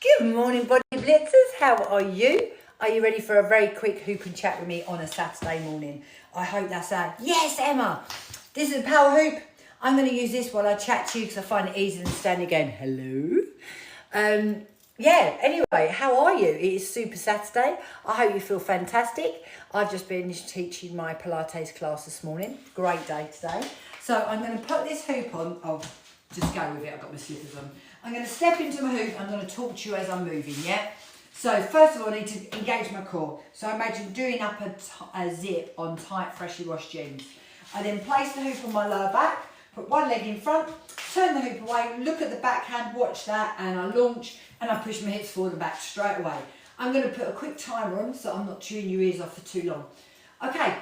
Good morning, Body Blitzers. How are you? Are you ready for a very quick hoop and chat with me on a Saturday morning? I hope that's that. Yes, Emma. This is a power hoop. I'm going to use this while I chat to you because I find it easier than standing again. Hello. Anyway, how are you? It is Super Saturday. I hope you feel fantastic. I've just been teaching my Pilates class this morning. Great day today. So I'm going to put this hoop on. Oh, just go with it. I've got my slippers on. I'm going to step into my hoop. I'm going to talk to you as I'm moving, yeah? So first of all, I need to engage my core. So imagine doing up a zip on tight, freshly washed jeans. I then place the hoop on my lower back, put one leg in front, turn the hoop away, look at the backhand, watch that, and I launch, and I push my hips forward and back straight away. I'm going to put a quick timer on so I'm not chewing your ears off for too long. Okay,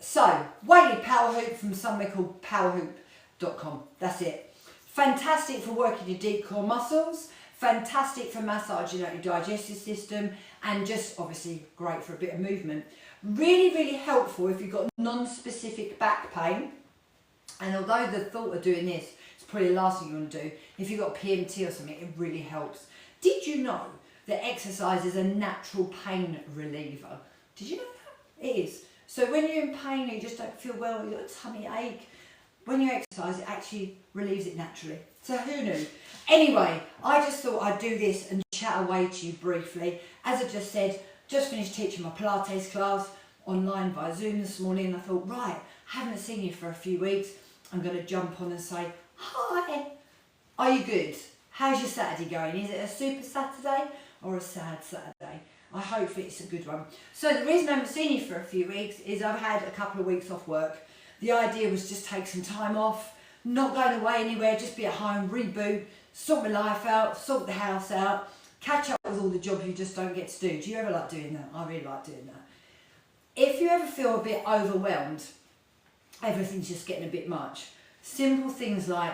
so weighted power hoop from somewhere called powerhoop.com. That's it. Fantastic for working your deep core muscles, fantastic for massaging out your digestive system, and just obviously great for a bit of movement. Really, really helpful if you've got non-specific back pain. And although the thought of doing this is probably the last thing you want to do, if you've got PMT or something, it really helps. Did you know that exercise is a natural pain reliever? Did you know that? It is. So when you're in pain or you just don't feel well, you've got a tummy ache, when you exercise, it actually relieves it naturally. So who knew? Anyway, I just thought I'd do this and chat away to you briefly. As I just said, just finished teaching my Pilates class online via Zoom this morning. And I thought, right, haven't seen you for a few weeks. I'm going to jump on and say, hi, are you good? How's your Saturday going? Is it a super Saturday or a sad Saturday? I hope it's a good one. So the reason I haven't seen you for a few weeks is I've had a couple of weeks off work. The idea was just take some time off, not going away anywhere, just be at home, reboot, sort my life out, sort the house out, catch up with all the jobs you just don't get to do. Do you ever like doing that? I really like doing that. If you ever feel a bit overwhelmed, everything's just getting a bit much, simple things like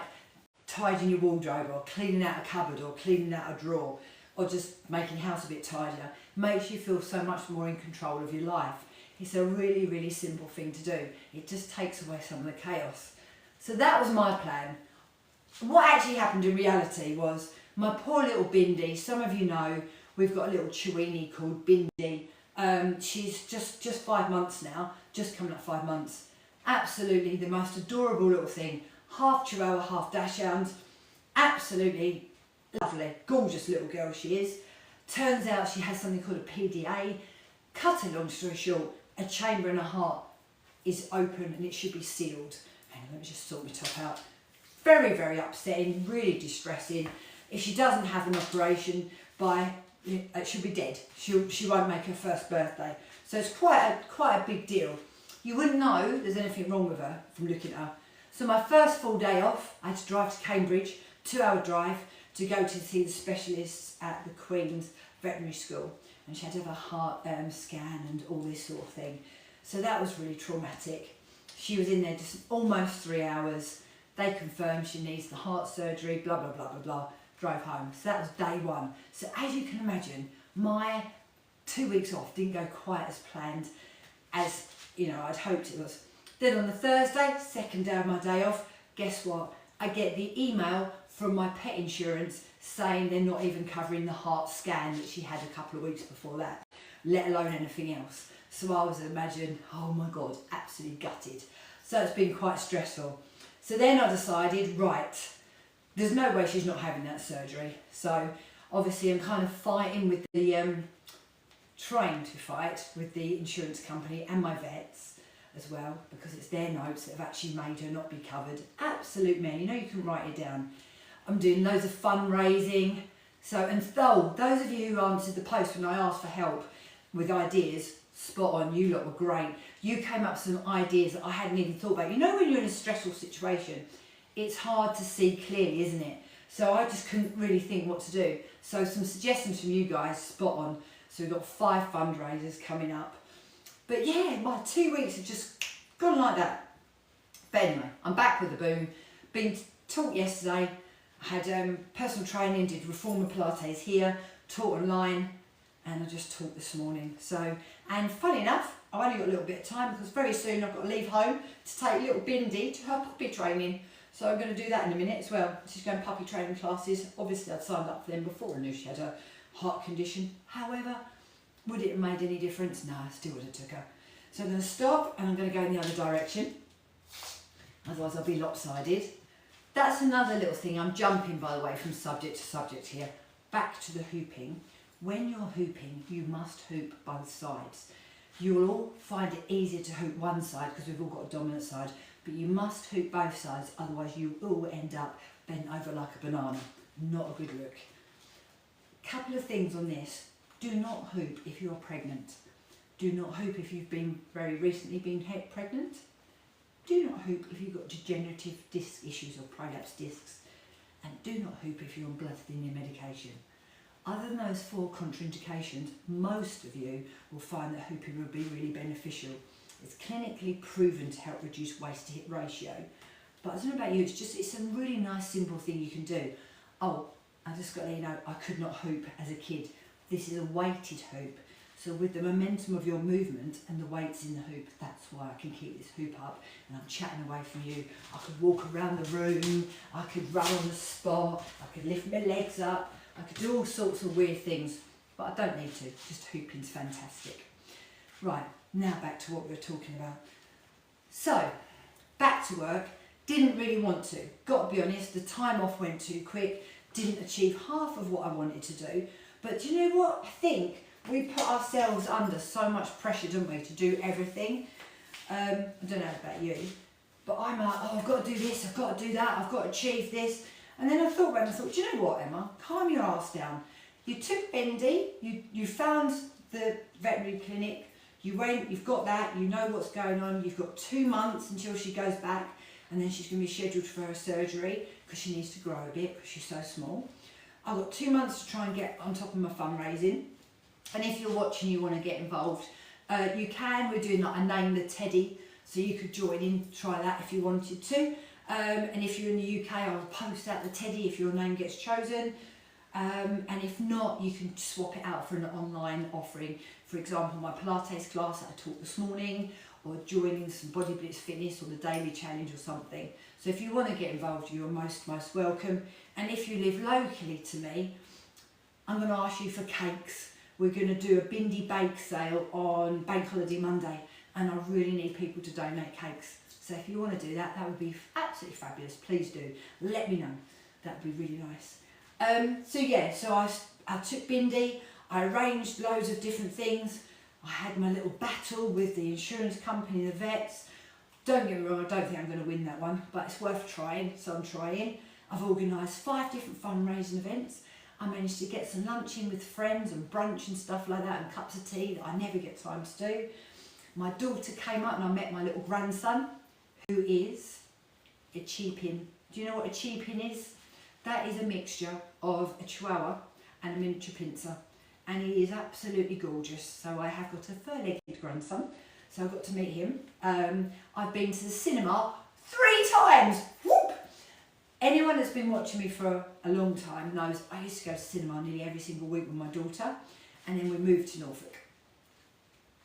tidying your wardrobe or cleaning out a cupboard or cleaning out a drawer or just making the house a bit tidier makes you feel so much more in control of your life. It's a really, really simple thing to do. It just takes away some of the chaos. So that was my plan. What actually happened in reality was my poor little Bindi, some of you know, we've got a little Chiweenie called Bindi. She's just 5 months now, just coming up 5 months. Absolutely the most adorable little thing. Half Chihuahua, half Dachshund. Absolutely lovely, gorgeous little girl she is. Turns out she has something called a PDA. Cut a long story short, a chamber in her heart is open and it should be sealed. Hang on, let me just sort my top out. Very, very upsetting, really distressing. If she doesn't have an operation she'll be dead. She won't make her first birthday. So it's quite a big deal. You wouldn't know there's anything wrong with her from looking at her. So my first full day off, I had to drive to Cambridge, 2-hour drive, to go to see the specialists at the Queen's Veterinary School. And she had to have a heart scan and all this sort of thing. So that was really traumatic. She was in there just almost 3 hours. They confirmed she needs the heart surgery, blah, blah, blah, blah, blah. Drove home. So that was day one. So as you can imagine, my 2 weeks off didn't go quite as planned as, I'd hoped it was. Then on the Thursday, second day of my day off, guess what? I get the email from my pet insurance saying they're not even covering the heart scan that she had a couple of weeks before that, let alone anything else. So I was imagining, oh my God, absolutely gutted. So it's been quite stressful. So then I decided, right, there's no way she's not having that surgery. So obviously I'm kind of fighting with trying to fight with the insurance company and my vets as well, because it's their notes that have actually made her not be covered. Absolute man, you can write it down. I'm doing loads of fundraising. Those of you who answered the post when I asked for help with ideas, spot on, you lot were great. You came up with some ideas that I hadn't even thought about. When you're in a stressful situation, it's hard to see clearly, isn't it? So I just couldn't really think what to do. So some suggestions from you guys, spot on. So we've got 5 fundraisers coming up. But yeah, my 2 weeks have just gone like that. But anyway, I'm back with the boom. Been taught yesterday. I had personal training, did Reformer Pilates here, taught online, and I just taught this morning. And funny enough, I've only got a little bit of time because very soon I've got to leave home to take little Bindi to her puppy training. So I'm going to do that in a minute as well. She's going puppy training classes. Obviously I'd signed up for them before I knew she had a heart condition. However, would it have made any difference? No, I still would have took her. So I'm going to stop and I'm going to go in the other direction. Otherwise I'll be lopsided. That's another little thing. I'm jumping, by the way, from subject to subject here. Back to the hooping. When you're hooping, you must hoop both sides. You'll all find it easier to hoop one side because we've all got a dominant side, but you must hoop both sides, otherwise you will end up bent over like a banana. Not a good look. Couple of things on this. Do not hoop if you're pregnant. Do not hoop if you've been very recently been pregnant. Do not hoop if you've got degenerative disc issues or prolapse discs. And do not hoop if you're on blood thinning medication. Other than those 4 contraindications, most of you will find that hooping will be really beneficial. It's clinically proven to help reduce waist to hip ratio. But I don't know about you, it's a really nice simple thing you can do. Oh, I just got to let you know, I could not hoop as a kid. This is a weighted hoop. So with the momentum of your movement and the weights in the hoop, that's why I can keep this hoop up and I'm chatting away from you. I could walk around the room, I could run on the spot, I could lift my legs up, I could do all sorts of weird things, but I don't need to, just hooping's fantastic. Right, now back to what we were talking about. So, back to work, didn't really want to. Got to be honest, the time off went too quick, didn't achieve half of what I wanted to do. But do you know what? I think we put ourselves under so much pressure, don't we, to do everything. I don't know about you, but I'm like, oh, I've got to do this, I've got to do that, I've got to achieve this. And then I thought, do you know what, Emma? Calm your ass down. You took Bendy, you found the veterinary clinic, you went, you've got that, you know what's going on, you've got 2 months until she goes back, and then she's going to be scheduled for her surgery because she needs to grow a bit because she's so small. I've got 2 months to try and get on top of my fundraising. And if you're watching, you want to get involved, you can. We're doing like a Name the Teddy, so you could join in, try that if you wanted to. And if you're in the UK, I'll post out the Teddy if your name gets chosen. And if not, you can swap it out for an online offering. For example, my Pilates class that I taught this morning, or joining some Body Blitz Fitness or the Daily Challenge or something. So if you want to get involved, you're most welcome. And if you live locally to me, I'm going to ask you for cakes. We're going to do a Bindi bake sale on Bank Holiday Monday, and I really need people to donate cakes. So if you want to do that, that would be absolutely fabulous. Please do. Let me know. That would be really nice. So I took Bindi, I arranged loads of different things. I had my little battle with the insurance company, the vets. Don't get me wrong, I don't think I'm going to win that one, but it's worth trying, so I'm trying. I've organised 5 different fundraising events. I managed to get some lunch in with friends and brunch and stuff like that, and cups of tea that I never get time to do. My daughter came up and I met my little grandson, who is a Cheepin. Do you know what a Cheepin is? That is a mixture of a Chihuahua and a miniature pincer, and he is absolutely gorgeous. So I have got a fur-legged grandson, so I got to meet him. I've been to the cinema 3 times. Whoop! Anyone that's been watching me for a long time knows I used to go to cinema nearly every single week with my daughter, and then we moved to Norfolk.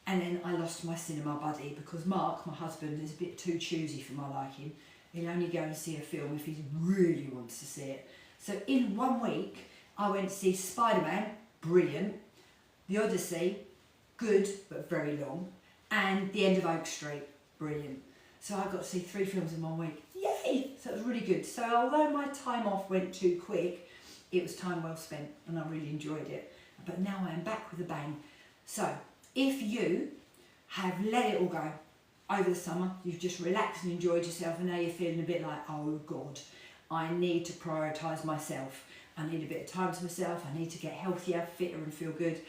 And then I lost my cinema buddy because Mark, my husband, is a bit too choosy for my liking. He'll only go and see a film if he really wants to see it. So in 1 week, I went to see Spider-Man, brilliant, The Odyssey, good but very long, and The End of Oak Street, brilliant. So I got to see 3 films in 1 week. Yay! So it was really good. So although my time off went too quick, it was time well spent and I really enjoyed it. But now I am back with a bang. So if you have let it all go over the summer, you've just relaxed and enjoyed yourself, and now you're feeling a bit like, oh God, I need to prioritise myself. I need a bit of time to myself. I need to get healthier, fitter and feel good.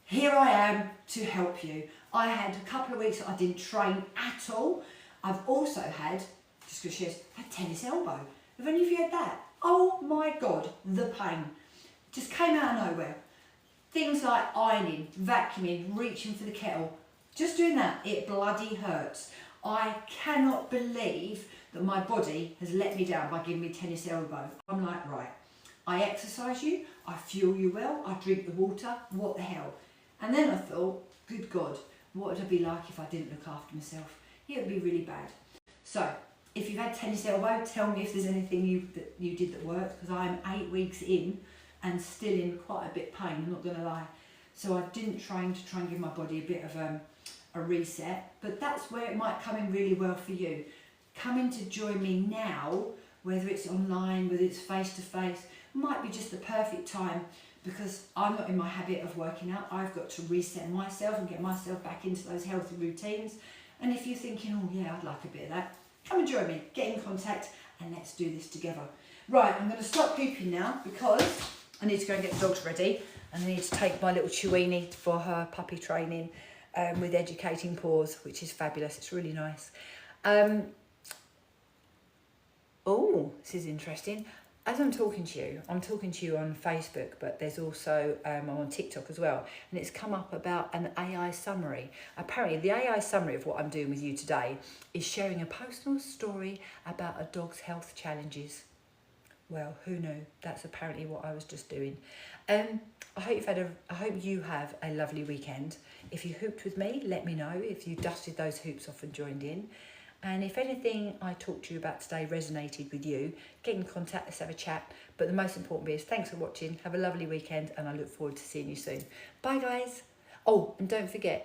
Here I am to help you. I had a couple of weeks that I didn't train at all. I've also had, just because she has, had tennis elbow. Have any of you had that? Oh my God, the pain. Just came out of nowhere. Things like ironing, vacuuming, reaching for the kettle. Just doing that, it bloody hurts. I cannot believe that my body has let me down by giving me tennis elbow. I'm like, right, I exercise you, I fuel you well, I drink the water, what the hell? And then I thought, good God, what would it be like if I didn't look after myself? It would be really bad. So If you've had tennis elbow, tell me if there's anything that you did that worked, because I'm 8 weeks in and still in quite a bit of pain, I'm not going to lie. So I didn't try and give my body a bit of a reset, but that's where it might come in really well for you. Coming to join me now, whether it's online, whether it's face to face, might be just the perfect time, because I'm not in my habit of working out. I've got to reset myself and get myself back into those healthy routines. And if you're thinking, oh yeah, I'd like a bit of that, come and join me, get in contact, and let's do this together. Right, I'm going to stop pooping now because I need to go and get the dogs ready, and I need to take my little Chewini for her puppy training with Educating Paws, which is fabulous. It's really nice. Oh, this is interesting. As I'm talking to you on Facebook, but there's also, I'm on TikTok as well, and it's come up about an AI summary. Apparently, the AI summary of what I'm doing with you today is sharing a personal story about a dog's health challenges. Well, who knew? That's apparently what I was just doing. I hope you have a lovely weekend. If you hooped with me, let me know. If you dusted those hoops off and joined in. And if anything I talked to you about today resonated with you, get in contact, let's have a chat. But the most important bit is thanks for watching. Have a lovely weekend, and I look forward to seeing you soon. Bye, guys. Oh, and don't forget,